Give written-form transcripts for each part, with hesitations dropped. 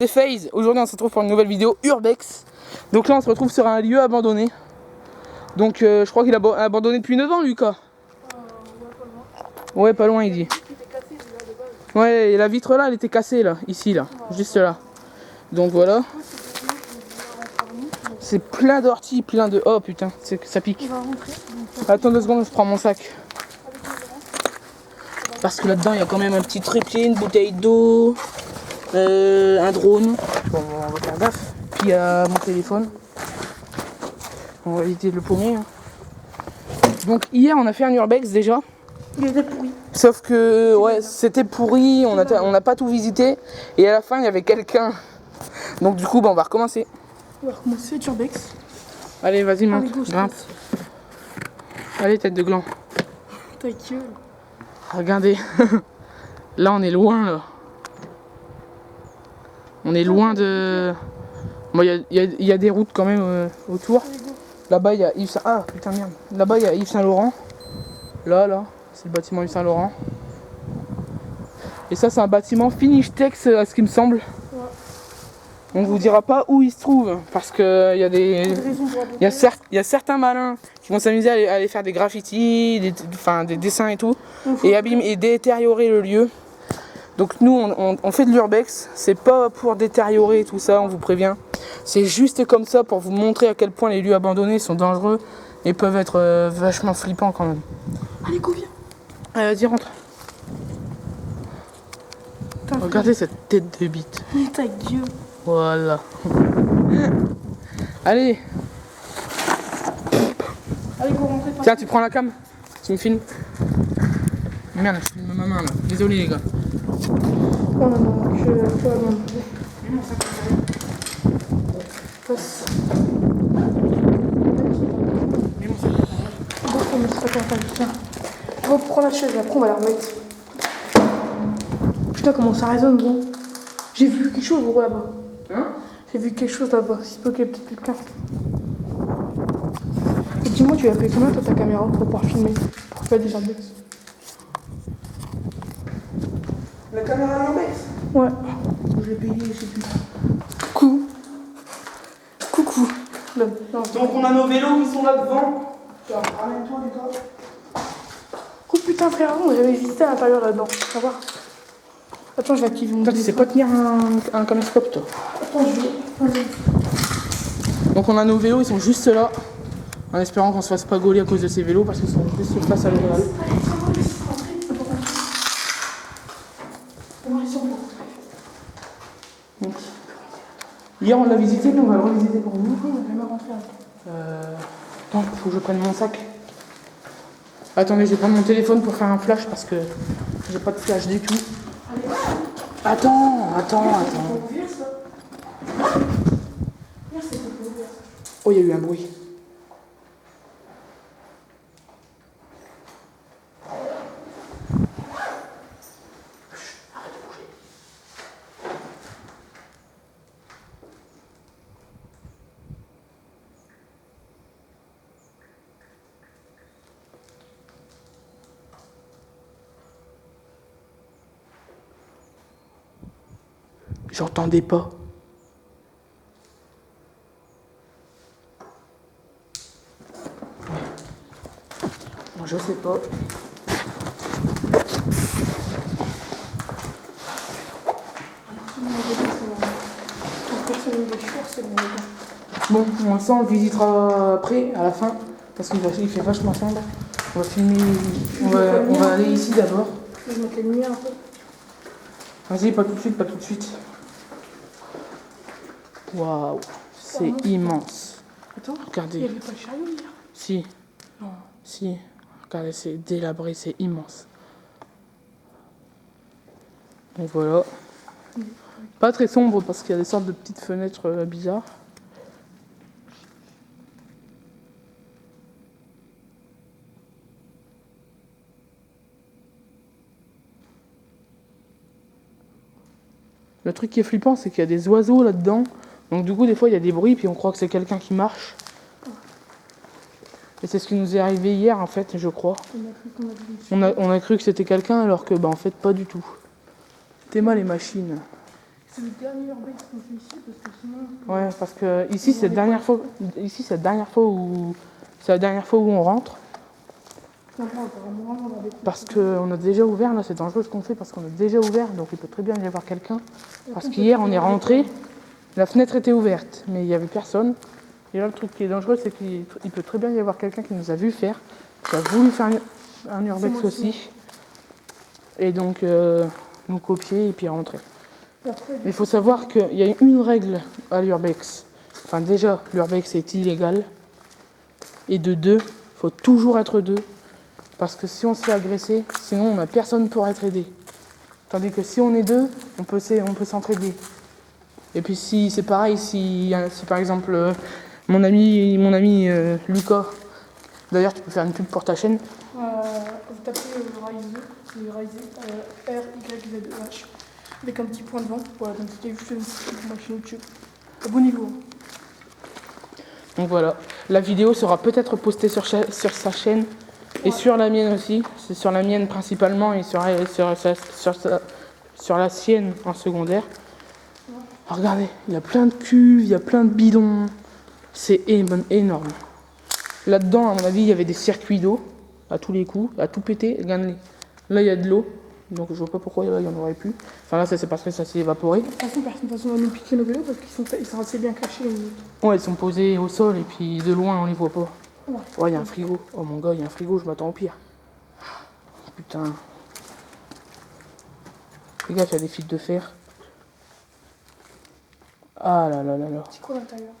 C'est FaZe, aujourd'hui on se retrouve pour une nouvelle vidéo Urbex. Donc là on se retrouve sur un lieu abandonné. Donc je crois qu'il a abandonné depuis 9 ans Lucas. Ouais, pas loin il dit. Ouais, et la vitre là elle était cassée là, ici là, juste là. Donc voilà. C'est plein d'orties, plein de... Oh putain, ça pique. Attends 2 secondes, je prends mon sac. Parce que là-dedans il y a quand même un petit trépied, une bouteille d'eau. Un drone, bon, on va faire gaffe. Puis il y a mon téléphone. On va éviter de le paumer. Hein. Donc hier on a fait un urbex déjà. Il était pourri. Sauf que ouais, c'était pourri, on n'a pas tout visité. Et à la fin il y avait quelqu'un. Donc du coup on va recommencer. On va recommencer urbex. Allez vas-y monte, grimpe. Allez tête de gland. Ta gueule. Regardez. Là on est loin là. On est loin de... Bon, il y a des routes quand même autour. Là-bas, il y a Yves Saint... Ah, putain, merde. Là-bas, il y a Yves Saint-Laurent. Là, c'est le bâtiment Yves Saint-Laurent. Et ça, c'est un bâtiment Finishtex, à ce qui me semble. Ouais. On vous dira pas où il se trouve. Parce que il y a des... Il y a certains malins qui vont s'amuser à aller faire des graffitis, des dessins et tout. Et détériorer le lieu. Donc nous on fait de l'urbex, c'est pas pour détériorer tout ça, on vous prévient. C'est juste comme ça pour vous montrer à quel point les lieux abandonnés sont dangereux et peuvent être vachement flippants quand même. Allez, go, viens. Allez, vas-y, rentre. Regardez cette tête de bite. Ta gueule. Voilà. Allez. Allez, go, rentrer. Tiens, tu prends la cam, tu me filmes. Merde, je filme ma main là. Désolé les gars. Oh non, je peux aller. Passe. On va prendre la chaise, après on va la remettre. Putain, comment ça résonne, gros. J'ai vu quelque chose, gros, là-bas. Hein? J'ai vu quelque chose là-bas. Il se peut qu'il y ait peut-être quelqu'un. Et dis-moi, tu as payé combien toi ta caméra pour pouvoir filmer? Pour faire des urbex? La caméra urbex? Ouais. Je l'ai payé, je sais plus. Coucou. Coucou. Non. Donc on a nos vélos qui sont là devant. Ramène-toi Lucas. Oh putain frère, j'avais visité à l'intérieur là-dedans. Tu vas voir. Attends, je vais activer mon Toi tu sais pas tenir un caméscope toi. Attends, je vais. Donc on a nos vélos, ils sont juste là. En espérant qu'on se fasse pas gauler à cause de ces vélos parce qu'ils sont juste face à l'Oréal. Hier on l'a visité, mais on va le revisiter pour vous. On va jamais rentrer. Attends, faut que je prenne mon sac. Attendez, je vais prendre mon téléphone pour faire un flash parce que j'ai pas de flash du tout. Attends. Oh, il y a eu un bruit. J'entendais pas. Bon, je sais pas. Bon, ça on le visitera après, à la fin, parce qu'il fait vachement sombre. On va filmer, on va aller ici d'abord. Je vais mettre les lumières un peu. Vas-y, pas tout de suite. Waouh, c'est immense. Attends, regardez. Il n'y avait pas de chariot hier? Si. Non. Si. Regardez, c'est délabré, c'est immense. Donc voilà. Pas très sombre parce qu'il y a des sortes de petites fenêtres bizarres. Le truc qui est flippant, c'est qu'il y a des oiseaux là-dedans. Donc du coup, des fois, il y a des bruits, puis on croit que c'est quelqu'un qui marche. Et c'est ce qui nous est arrivé hier, en fait, je crois. On a cru que c'était quelqu'un, alors que, en fait, pas du tout. C'était mal les machines. C'est le dernier urbex qu'on fait ici parce que sinon. Ouais, parce que ici c'est la dernière fois. Ici c'est la dernière fois où. C'est la dernière fois où on rentre. Non, on va vraiment dans des Parce qu'on a déjà ouvert, là c'est dangereux ce qu'on fait parce qu'on a déjà ouvert, donc il peut très bien y avoir quelqu'un. Parce qu'hier on est rentré, la fenêtre était ouverte, mais il n'y avait personne. Et là le truc qui est dangereux c'est qu'il peut très bien y avoir quelqu'un qui nous a vu faire, qui a voulu faire un urbex aussi. Et donc nous copier et puis rentrer. Mais il faut savoir qu'il y a une règle à l'urbex. Enfin déjà, l'urbex est illégal. Et de deux, il faut toujours être deux. Parce que si on se fait agresser, sinon on n'a personne pour être aidé. Tandis que si on est deux, on peut s'entraider. Et puis si c'est pareil, si par exemple mon ami Lucas, d'ailleurs tu peux faire une pub pour ta chaîne. Vous tapez Rise, c'est Rise, R-Y-Z-E-H, avec un petit point devant. Voilà, donc c'était juste une petite ma chaîne YouTube. Abonnez-vous. Donc voilà, la vidéo sera peut-être postée sur sa chaîne et sur la mienne aussi. C'est sur la mienne principalement et sur la sienne en secondaire. Alors regardez, il y a plein de cuves, il y a plein de bidons. C'est énorme. Là-dedans, à mon avis, il y avait des circuits d'eau à tous les coups, à tout péter. Regardez. Là, il y a de l'eau, donc je vois pas pourquoi il y en aurait plus. Enfin là, ça s'est passé, ça s'est évaporé. De toute façon, personne va nous piquer nos vélos parce qu'ils sont assez bien cachés. Ouais, ils sont posés au sol et puis de loin, on les voit pas. Ouais, Oh, il y a un frigo. Oh mon gars, il y a un frigo, je m'attends au pire. Putain. Fais gaffe, il y a des fils de fer. Ah là là là là. c'est quoi l'intérieur?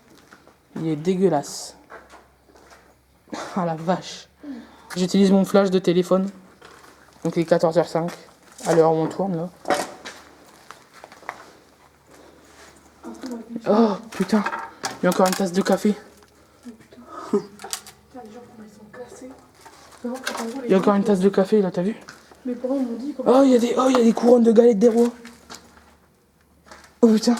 Il est dégueulasse. Ah la vache. J'utilise mon flash de téléphone. Donc il est 14h05. À l'heure où on tourne là. Oh putain. Il y a encore une tasse de café. Oh putain. Putain, les gens, comment ils sont cassés. Il y a encore une tasse de café là, t'as vu? Mes parents m'ont dit. Oh, il y a des couronnes de galettes des rois. Oh putain.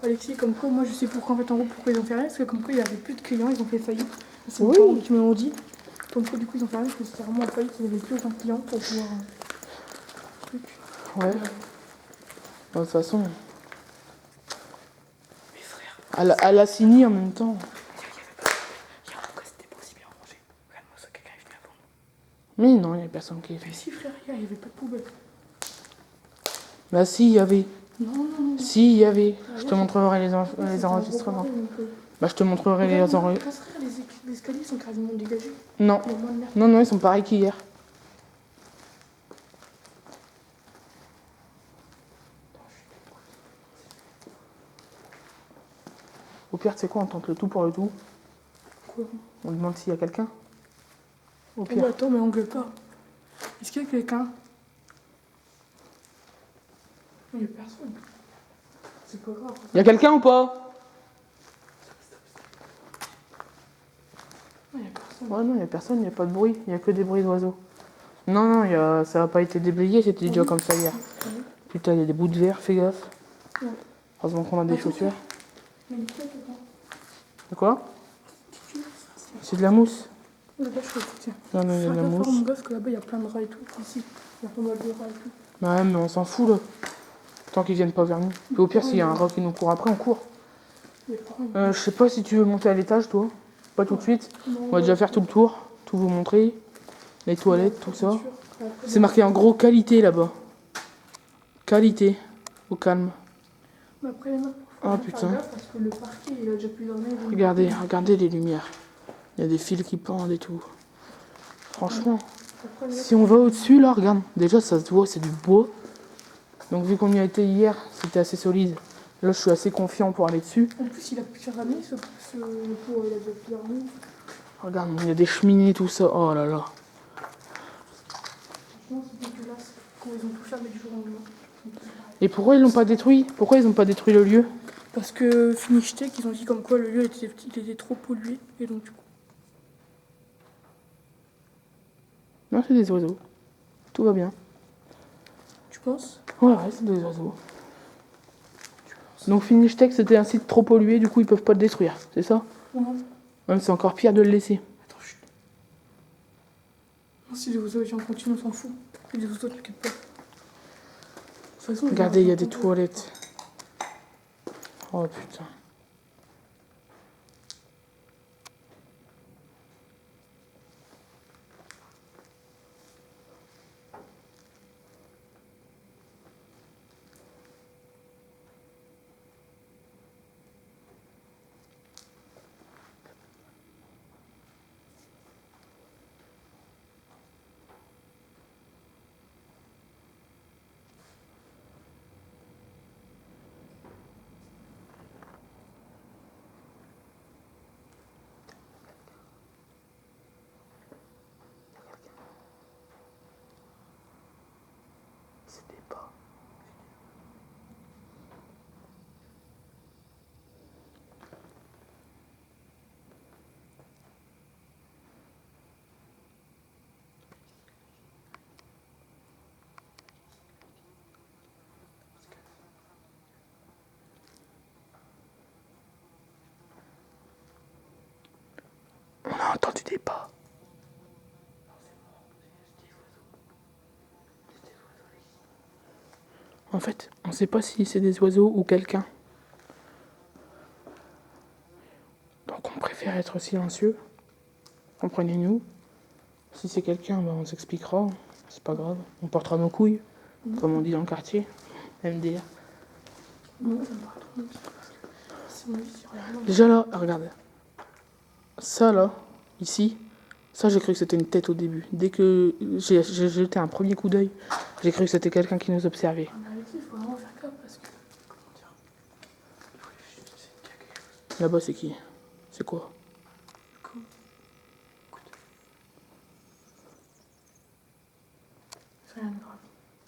Alexis, comme quoi, moi je sais pourquoi en fait en gros pourquoi ils ont fait rien, parce que comme quoi il n'y avait plus de clients, ils ont fait faillite. C'est mes parents qui me l'ont dit. Comme quoi du coup ils ont fait rien, parce que c'était vraiment en faillite, ils n'avaient plus autant de clients pour pouvoir. Truc. Ouais. De toute façon. Mes frères. Elle a signé en même temps. Regarde pourquoi c'était pas aussi bien rangé. Regarde-moi ça, quelqu'un est venu avant nous. Mais non, il n'y a personne qui est Mais fait. si frère, il n'y avait pas de poubelle. Bah si, il y avait. Non. Si, il y avait. Je te montrerai les enregistrements. Bah je te montrerai les enregistrements. Les escaliers sont quasiment dégagés. Non. Non, ils sont pareils qu'hier. Au pire, tu sais quoi, on tente le tout pour le tout. Quoi? On demande s'il y a quelqu'un. Au Oh pire. bah attends, mais on gueule pas. Est-ce qu'il y a quelqu'un? Il n'y a personne. C'est pas grave. Il y a quelqu'un ou pas? Non, il n'y a personne. Ouais, non, il n'y a personne, il n'y a pas de bruit. Il n'y a que des bruits d'oiseaux. Non, ça n'a pas été déblayé, c'était déjà comme ça hier. Putain, il y a des bouts de verre, fais gaffe. Ouais. Heureusement qu'on a des chaussures. Mais il y a quelqu'un. C'est quoi? C'est de la mousse. Là-bas, je fais tiens. Non, il y a de la Mon mousse. gosse, que là-bas, il y a plein de rats et tout. Ici, il y a pas mal de rats et tout. Ouais, mais on s'en fout là. Tant qu'ils viennent pas vers nous. Et au pire, s'il y a un rat qui nous court après, on court. Je sais pas si tu veux monter à l'étage, toi. Pas tout de suite. On va déjà faire tout le tour. Tout vous montrer. Les toilettes, tout ça. C'est marqué en gros qualité là-bas. Qualité. Au calme. Mais après, les meufs, Oh putain. parce que le parquet, il a déjà plusieurs années. Regardez les lumières. Il y a des fils qui pendent et tout. Franchement. Si on va au-dessus, là, regarde. Déjà, ça se voit, c'est du bois. Donc, vu qu'on y a été hier, c'était assez solide. Là, je suis assez confiant pour aller dessus. En plus, il a plusieurs années, le pot, il a déjà plusieurs années. Regarde, il y a des cheminées, tout ça. Oh là là. Franchement, c'est dégueulasse. Quand ils ont tout fermé du jour au lendemain. Et pourquoi ils l'ont pas détruit? Pourquoi ils n'ont pas détruit le lieu? Parce que Finistech, ils ont dit comme quoi le lieu était trop pollué. Et donc, du coup. Non, c'est des oiseaux. Tout va bien. Tu penses? Ouais, c'est des oiseaux. Donc Finistech, c'était un site trop pollué, du coup ils peuvent pas le détruire, c'est ça? Ouais. Même c'est encore pire de le laisser. Attends, chut. Non, si les oiseaux, les gens continuent, on s'en fout. Et les oiseaux, t'inquiète pas. toute façon, Regardez, il y a des toilettes. Oh putain. C'était pas. On a entendu des pas. En fait, on sait pas si c'est des oiseaux ou quelqu'un. Donc on préfère être silencieux. Comprenez-nous. Si c'est quelqu'un, bah, on s'expliquera. C'est pas grave. On portera nos couilles. Comme on dit dans le quartier. MDR. Non, ça me paraît trop long. C'est mon avis, c'est vraiment... Déjà là, regarde. Ça là, ici, ça j'ai cru que c'était une tête au début. Dès que j'ai jeté un premier coup d'œil, j'ai cru que c'était quelqu'un qui nous observait. Ah, mais avec qui, il faut vraiment faire gaffe parce que... Comment dire? Il faut juste qu'il y a quelque chose. Là-bas c'est qui? C'est quoi? Écoute. C'est rien de grave.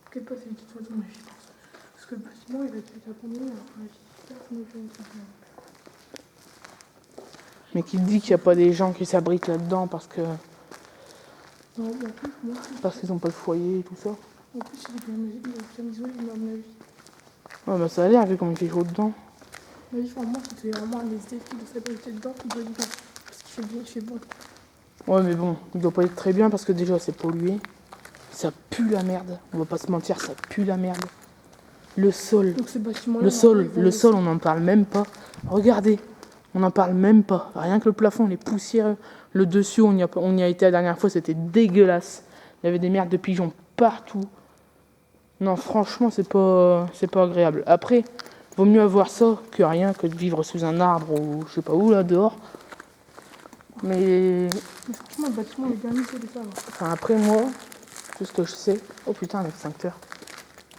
T'inquiète pas, c'est une petite oiseau, mais je pense. Parce que le bâtiment, il va être abandonné, alors on a dit, personne ne fait une petite oiseau. Mais qui dit qu'il n'y a pas des gens qui s'abritent là-dedans parce que Non, mais en plus, moi, parce qu'ils n'ont pas de foyer et tout ça. en plus, il est bien isolé, mais à mon avis. Ouais bah ça a l'air vu comme il fait chaud dedans. À mon avis, vraiment, c'était vraiment un esthétique de s'abriter dedans, il doit être bien. Parce qu'il fait bien, il fait bon. Ouais mais bon, il doit pas être très bien parce que déjà c'est pollué. Ça pue la merde. On va pas se mentir, ça pue la merde. Le sol. Donc ce bâtiment-là, Le sol on n'en parle même pas. Regardez, on n'en parle même pas. Rien que le plafond, les poussières, le dessus, on y a été la dernière fois, c'était dégueulasse. Il y avait des merdes de pigeons partout. Non, franchement, c'est pas agréable. Après, vaut mieux avoir ça que rien, que de vivre sous un arbre ou je sais pas où là dehors. Mais franchement, le bâtiment est bien isolé, ça va. enfin, après moi, tout ce que je sais. Oh putain, l'extincteur.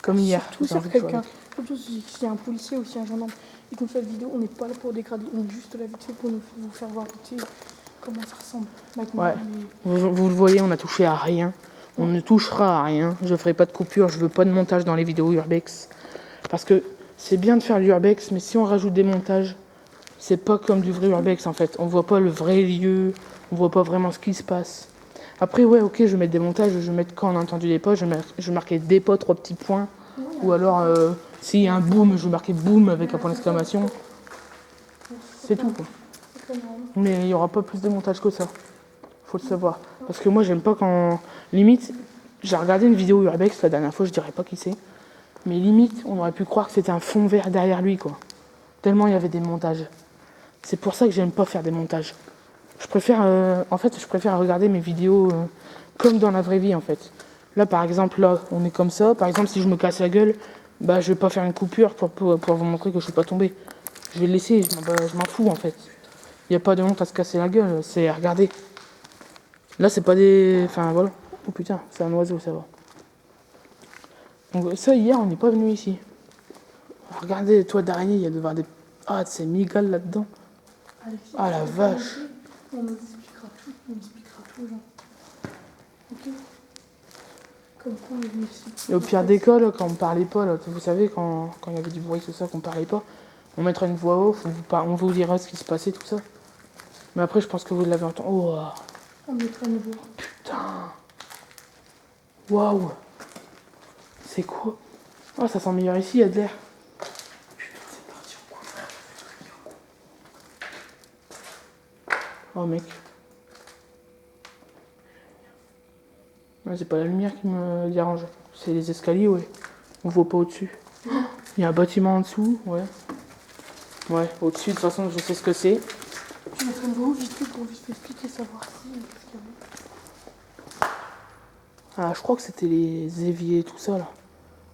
Comme hier. Surtout j'ai sur envie de quelqu'un. faire- Surtout si c'est un policier ou si un gendarme. Et qu'on fait la vidéo, on n'est pas là pour dégrader. On est juste là vite fait pour vous faire voir vite fait comment ça ressemble. Maintenant, Ouais. mais... Vous le voyez, on a touché à rien. On ne touchera à rien. Je ferai pas de coupure. Je veux pas de montage dans les vidéos urbex. Parce que c'est bien de faire l'urbex, mais si on rajoute des montages, c'est pas comme du vrai urbex en fait. On voit pas le vrai lieu. On voit pas vraiment ce qui se passe. Après, ouais, ok, je vais mettre des montages. Je vais mettre quand on a entendu des pas. Je vais marquer des pas, 3 petits points. Ou alors, s'il y a un boom, je vais marquer boom avec un point d'exclamation. C'est tout quoi. Mais il n'y aura pas plus de montage que ça. Faut le savoir. Parce que moi, j'aime pas quand. Limite, j'ai regardé une vidéo urbex la dernière fois, je dirais pas qui c'est. Mais limite, on aurait pu croire que c'était un fond vert derrière lui, quoi. Tellement il y avait des montages. C'est pour ça que j'aime pas faire des montages. Je préfère, je préfère regarder mes vidéos comme dans la vraie vie, en fait. Là, par exemple, là, on est comme ça. Par exemple, si je me casse la gueule, bah, je vais pas faire une coupure pour vous montrer que je suis pas tombé. Je vais le laisser, je m'en fous, en fait. Il n'y a pas de honte à se casser la gueule, c'est regarder. Là, c'est pas des. Enfin, voilà. Oh putain, c'est un oiseau, ça va. Donc, ça, hier, on n'est pas venu ici. Regardez les toits d'araignée, il y a devoir des. Ah, c'est migales là-dedans. Alexis, Ah la vache. on nous expliquera tout. On expliquera tout aux gens. Ok. Comme quoi on est venu ici. Et au pire des cas, là, quand on parlait pas, là, vous savez, quand il y avait du bruit, tout ça, qu'on parlait pas, on mettra une voix off, on vous dira ce qui se passait, tout ça. Mais après, je pense que vous l'avez entendu. Oh, On mettra une voix. putain. Waouh. C'est quoi? Oh, ça sent meilleur ici, il y a de l'air. Putain, c'est parti, on court, frère. Oh, mec. Ouais, c'est pas la lumière qui me dérange. C'est les escaliers, ouais. On voit pas au-dessus. Il y a un bâtiment en dessous, ouais. Ouais, au-dessus, de toute façon, je sais ce que c'est. Je vais mettre une vidéo vite fait pour vite fait expliquer, savoir si. Qu'est-ce qu'il y a. Ah, je crois que c'était les éviers, tout ça, là.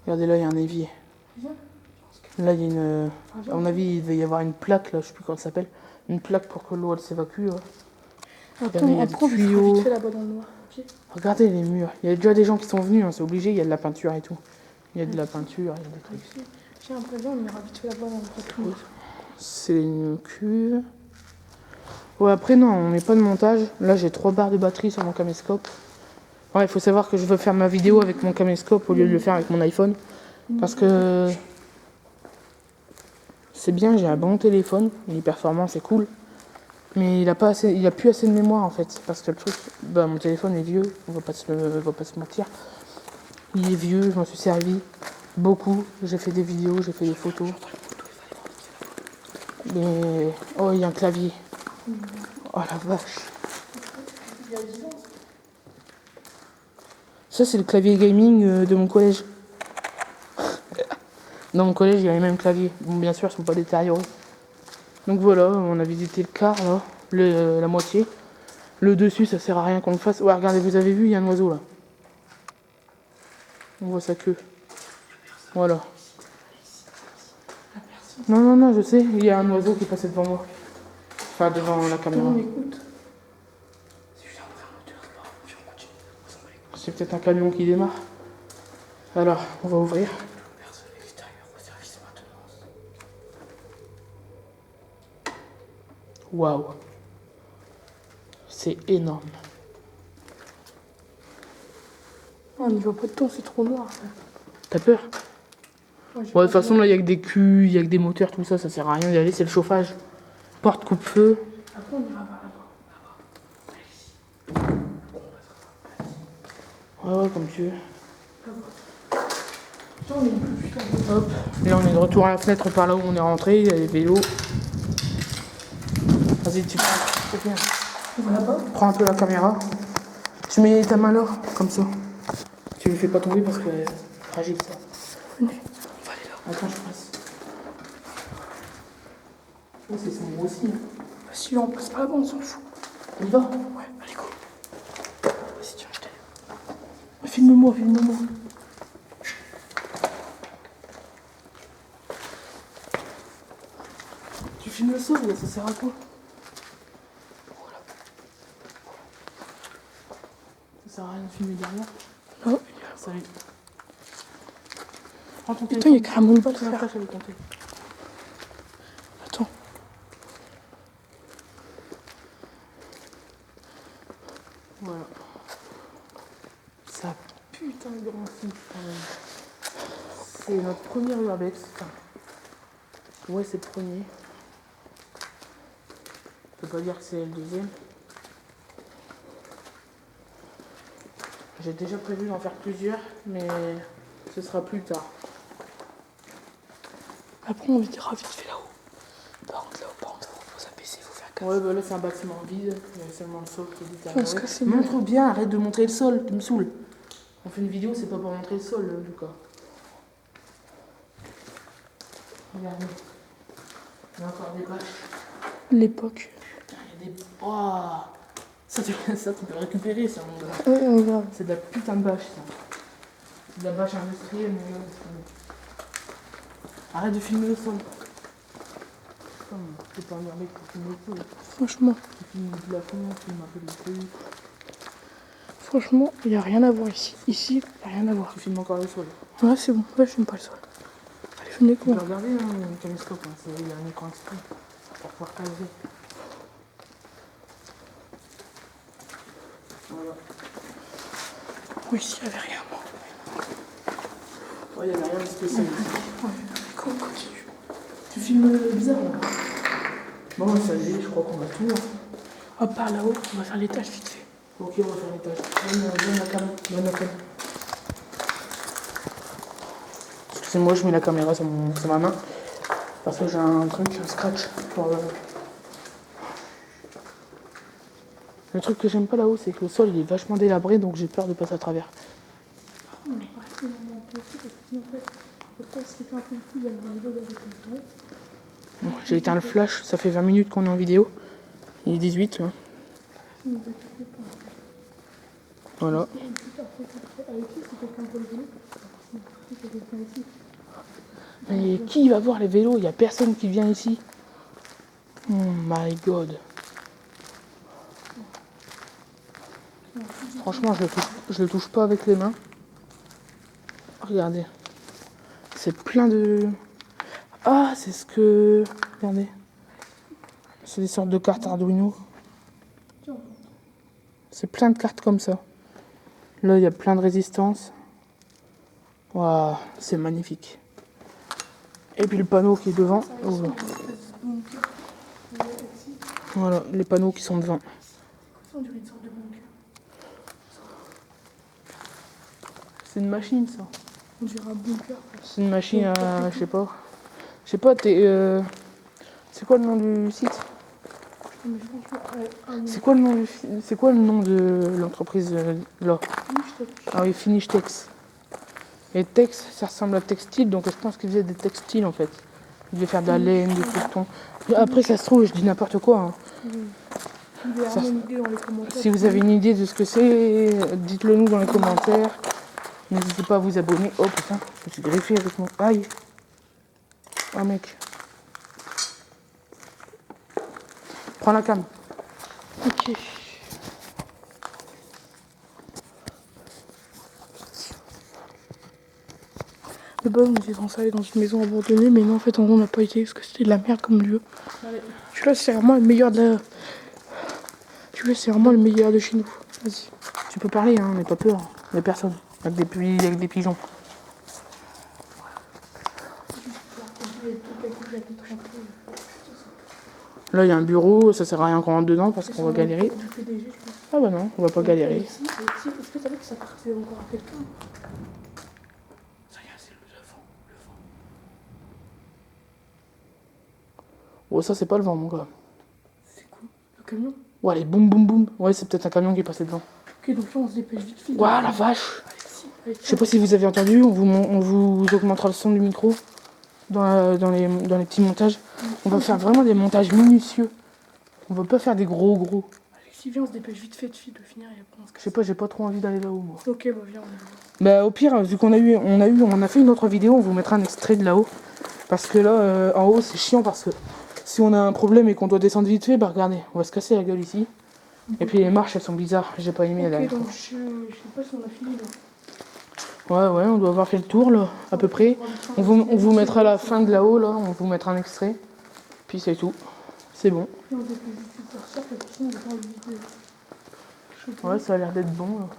Regardez, là, il y a un évier. Là, il y a une... À mon avis, il devait y avoir une plaque, là, je sais plus comment ça s'appelle. Une plaque pour que l'eau, elle s'évacue, ouais. Après, Regardez, il y a après, on des le fera tuyaux. vite fait là-bas dans le noir. Ok. Regardez les murs. Il y a déjà des gens qui sont venus, hein, c'est obligé, il y a de la peinture et tout. Il y a de la peinture, il y a des trucs. J'ai l'impression on ira vite fait là-bas dans le noir. C'est une cuve. Ouais, après, non, on met pas de montage. Là, j'ai 3 barres de batterie sur mon caméscope. Ouais, il faut savoir que je veux faire ma vidéo avec mon caméscope au lieu de le faire avec mon iPhone. Parce que c'est bien, j'ai un bon téléphone, il est performant, c'est cool. Mais il a plus assez de mémoire en fait. Parce que le truc, bah, mon téléphone est vieux, on va pas se mentir. Il est vieux, je m'en suis servi beaucoup. J'ai fait des vidéos, j'ai fait des photos. Mais oh, il y a un clavier. Oh la vache. Ça, c'est le clavier gaming de mon collège. Dans mon collège, il y a les mêmes claviers. Bon, bien sûr, ils sont pas détériorés. Donc voilà, on a visité le quart, là, la moitié. Le dessus, ça sert à rien qu'on le fasse. Ouais, regardez, vous avez vu, il y a un oiseau là. On voit sa queue. Voilà. Non, non, non, je sais, il y a un oiseau qui est passé devant moi. Enfin, devant la caméra. On écoute. C'est peut-être un camion qui démarre. Alors, on va ouvrir. Waouh. C'est énorme. On n'y voit pas de temps, c'est trop noir. T'as peur? Ouais, j'ai Ouais, pas de toute façon, de- là, il y a que des culs, il y a que des moteurs, tout ça, ça sert à rien d'y aller, c'est le chauffage. Porte coupe-feu. Après, on ira par là-bas. Ouais, ouais, comme tu veux. Tiens, on est plus putain. Hop. Là, on est de retour à la fenêtre par là où on est rentré, il y a les vélos. Vas-y, tu prends. On va là-bas. Prends un peu la caméra. Tu mets ta main là, comme ça. Tu ne le fais pas tomber parce que c'est fragile ça. Venez, on va aller là. Attends, je passe. Oh, c'est sombre aussi. Hein. Bah, si on passe par là-bas, on s'en fout. On y va? Ouais, allez, go. Vas-y, tiens, je t'aide. Filme-moi, filme-moi. Tu filmes le sol, là, ça sert à quoi? Voilà. Ça sert à rien de filmer derrière. Non, Salut. Prends ton putain, téléphone. il y a carrément une balle, Fais un frère. flash avec ton téléphone. Attends. Voilà. Ça putain de grand site quand même. C'est notre premier urbex. Enfin, ouais, c'est le premier. Je peux pas dire que c'est le deuxième. J'ai déjà prévu d'en faire plusieurs, mais ce sera plus tard. Après, on dira vite fait là-haut. Par contre, là-haut, par contre, faut s'abaisser, faut faire gaffe. Ouais, bah là c'est un bâtiment vide, il y a seulement le sol qui est On se détérioré. casse les Montre bien, arrête de montrer le sol, tu me saoules. On fait une vidéo, c'est pas pour montrer le sol, Lucas. Regardez. Il y a encore des bâches. L'époque. Putain, il y a des. Oh ça, tu peux récupérer ça, mon gars. Ouais, regarde. C'est de la putain de bâche, ça. C'est de la bâche industrielle, mon gars. Arrête de filmer le sol. Putain, c'est pas un mec pour filmer le sol. Franchement, Tu filmes du plafond, tu filmes un peu les trucs. franchement, il n'y a rien à voir ici. Ici, il n'y a rien à voir. Tu filmes encore le sol. Ouais, c'est bon. Ouais, je n'aime pas le sol. Allez, venez, Tu quoi. peux regarder, hein, il y a un caméscope, hein, il y a un écran exprès pour pouvoir caser. Voilà. Oui, ici, il n'y avait rien, moi. Ouais, il n'y avait rien de spécial. Ouais, go, continue. Tu filmes bizarre là. Bon, ça y est, je crois qu'on a tout. Hein. Hop, par là-haut, on va faire l'étage vite fait. Ok, on va faire l'étage. Donne la caméra. Donne la caméra. Excusez-moi, je mets la caméra sur ma main. Parce que j'ai un truc, un scratch. Pour, Le truc que j'aime pas là-haut, c'est que le sol il est vachement délabré, donc j'ai peur de passer à travers. sinon, en fait, après, ce qui fait un peu le coup, il y a le vélo avec le vélo. Bon, j'ai éteint le flash, ça fait 20 minutes qu'on est en vidéo. Il est 18. Hein. Voilà. Mais qui va voir les vélos? Il n'y a personne qui vient ici. Oh my god. Franchement, je le touche pas avec les mains. Regardez. C'est plein de... Ah, c'est ce que... Regardez. C'est des sortes de cartes Arduino. C'est plein de cartes comme ça. Là, il y a plein de résistances. Waouh, c'est magnifique. Et puis le panneau qui est devant. Oh. Voilà, les panneaux qui sont devant. C'est une machine, ça. On dirait un bunker. C'est une machine à... Je sais pas. Je sais pas, c'est quoi le nom du site? C'est quoi le nom de l'entreprise là? Ah oui, Finish Tex. Et Tex, ça ressemble à textile, donc je pense qu'ils faisaient des textiles en fait. Ils devaient faire de la laine, des cotons. Après, ça se trouve, je dis n'importe quoi. Hein. Si vous avez une idée de ce que c'est, dites-le nous dans les commentaires. N'hésitez pas à vous abonner. Oh putain, je me suis greffé avec mon... Aïe. Oh mec. Prends la cam. Ok. De base, on était censé aller dans une maison abandonnée, mais non, en fait, on n'a pas été parce que c'était de la merde comme lieu. Celui-là, c'est vraiment le meilleur de la... Celui-là, c'est vraiment le meilleur de chez nous. Vas-y. Tu peux parler, hein, n'aie pas peur. Il n'y a personne. Avec des pigeons. Là, il y a un bureau, ça sert à rien qu'on rentre dedans parce qu'on va galérer. Ah bah non, on va pas galérer. Est-ce que tu savais que ça appartenait encore à quelqu'un? Ça y est, c'est le vent. Oh, ça, c'est pas le vent, mon gars. C'est quoi? Le camion? Ouais, allez, boum, boum, boum. Ouais, c'est peut-être un camion qui est passé devant. Ok, donc là, on se dépêche vite fait. Ouah, la vache! Je sais pas si vous avez entendu, on vous augmentera le son du micro dans les petits montages. On va faire vraiment des montages minutieux. On va pas faire des gros. Alexis, viens, on se dépêche vite fait de finir et après on se casse. Je sais pas, j'ai pas trop envie d'aller là-haut, moi. Ok, bah viens, on y va. Bah au pire, vu qu'on a fait une autre vidéo, on vous mettra un extrait de là-haut. Parce que là, en haut, c'est chiant parce que si on a un problème et qu'on doit descendre vite fait, bah regardez, on va se casser la gueule ici. Et puis les marches, elles sont bizarres, j'ai pas aimé Ok, donc je sais pas si on a fini là. Ouais, on doit avoir fait le tour là, à peu près. On vous mettra la fin de là-haut, là, on vous mettra un extrait. Puis c'est tout. C'est bon. Ouais, ça a l'air d'être bon. Là.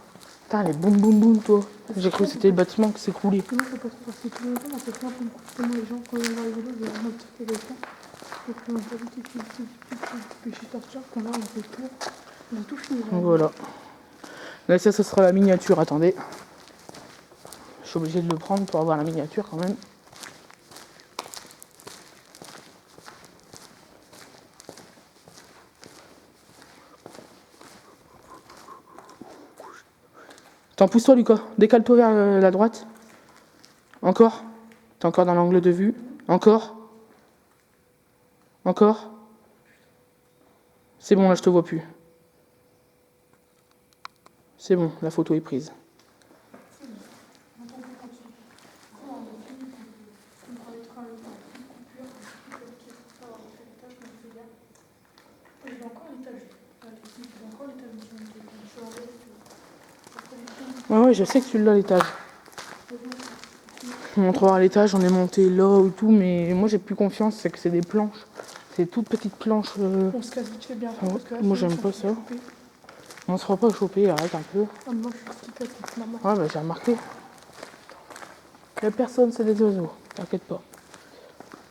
Putain, elle est boum boum boum, toi. J'ai cru que c'était le bâtiment qui s'est écroulé. Non, faut pas se passer tout le temps, c'est plein de coups. Les gens, quand on va arriver là, ils vont vraiment tirer les gens. Donc on va vite pêcher sortir, qu'on a, on fait le tour. On a tout fini. Donc voilà. Là, ça, ce sera la miniature, attendez. Je suis obligé de le prendre pour avoir la miniature quand même. Attends, pousse-toi Lucas, décale-toi vers la droite. Encore. T'es encore dans l'angle de vue. Encore. C'est bon, là je te vois plus. C'est bon, la photo est prise. Ouais, je sais que tu l'as à l'étage. On montrera à l'étage, on est monté là ou tout, mais moi j'ai plus confiance, c'est que c'est des planches. C'est des toutes petites planches. On se casse vite fait bien. Ouais, parce que là, moi j'aime pas ça. On se fera pas choper, arrête un peu. Ah, moi je suis efficace, c'est normal. Ouais, bah j'ai remarqué. Il y a personne, c'est des oiseaux, t'inquiète pas.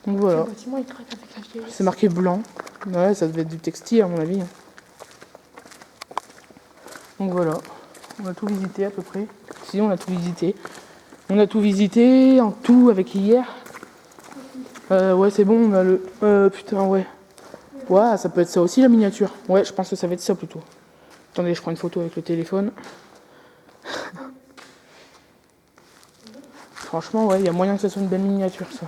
Donc voilà. Le bâtiment il traque avec la vieille. C'est marqué blanc. Ouais, ça devait être du textile à mon avis. Donc voilà. On a tout visité à peu près. Si, on a tout visité. On a tout visité en tout avec hier. Ouais, c'est bon, on a le... putain, ouais. Ouais, ça peut être ça aussi la miniature. Ouais, je pense que ça va être ça plutôt. Attendez, je prends une photo avec le téléphone. Franchement, ouais, il y a moyen que ce soit une belle miniature, ça.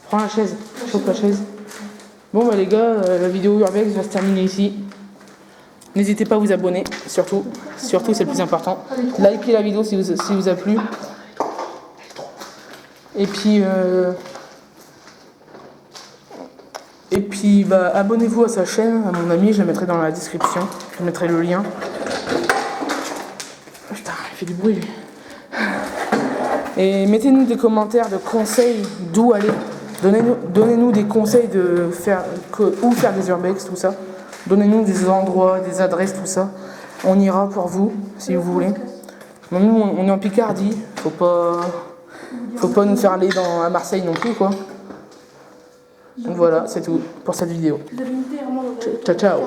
Prends la chaise, chauffe la chaise. Bon, bah les gars, la vidéo Urbex va se terminer ici. N'hésitez pas à vous abonner, surtout. Surtout, c'est le plus important. Likez la vidéo si vous a plu. Et puis, bah, abonnez-vous à sa chaîne, à mon ami, je la mettrai dans la description. Je mettrai le lien. Putain, il fait du bruit. Et mettez-nous des commentaires de conseils d'où aller. Donnez-nous des conseils de où faire des urbex, tout ça. Donnez-nous des endroits, des adresses, tout ça. On ira pour vous, si vous voulez. Nous, on est en Picardie. Faut pas nous faire aller à Marseille non plus, quoi. Donc voilà, c'est tout pour cette vidéo. Ciao, ciao.